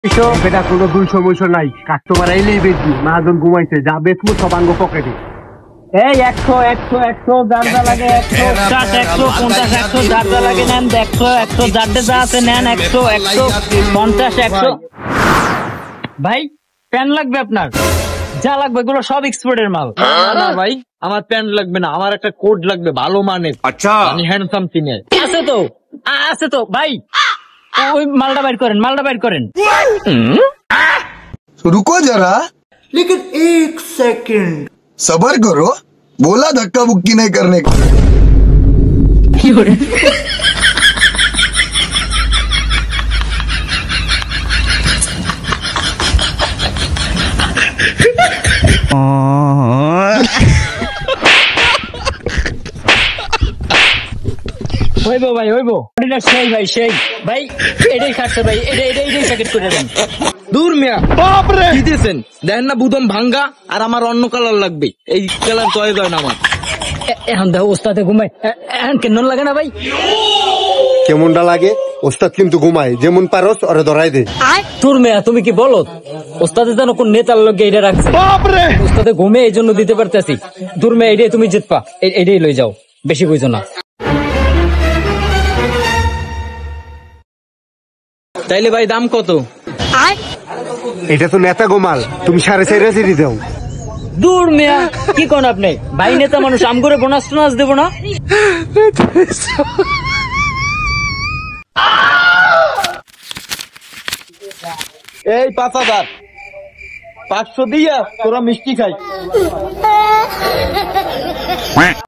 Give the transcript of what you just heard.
বেটা কোনো 200 নাই কাস্টমার আইলেই বেচবি মাজন ঘুমাইছে যা বেচবো সব আঙ্গ পকেটে। এই 100 জারদা লাগে 150 150 100 জারদা লাগে নেন 100 জারদা যা আছে নেন 100 150 100। ভাই প্যান লাগবে আপনার? যা লাগবে এগুলো সব এক্সপোর্টের মাল। না ভাই আমার প্যান্ট লাগবে না, আমার একটা কোট লাগবে ভালো মানের। আচ্ছা হ্যান্ডসাম সিনের আছে তো ভাই ওই মালটা বাইর করেন। रुको जरा, लेकिन 1 सेकंड सबर करो, बोला धक्का बुक्की नहीं करने का। হইবো ভাই হইবো ভাই এটাই খাচ্ছে ভাই এটাই প্যাকেট করে দেন। দূর মিয়া বাপরে দিতেছেন দেখেন না বুদম ভাঙ্গা আর আমার অন্য কালার লাগবে, এই কালার চয়েস হয় না আমার। এখন দেখো ওস্তাদে ঘুমাই এখন কেন লাগে না ভাই? কেমনটা লাগে? ওস্তাদ কিন্তু ঘুমায় যেমন পারস ওরে ধরাই দে। তোর মেয়া তুমি কি বলো? ওস্তাদের যেন কোন নেতার লগে এটা রাখছে ওস্তাদে ঘুমে এই জন্য দিতে পারতেছি। তোর মেয়া এটাই তুমি জিতপা, এটাই লই যাও, বেশি বুঝো না। তাইলে ভাই দাম কত? এটা তো নেতা গোমাল, তুমি 4.5 দাও। দূর মেয়া কি কোন আপনি ভাই নেতা মানুষ আম করে বোনাস টোনাস দেবো না? এই 5000 500 দিয়া তোরা মিষ্টি খাই।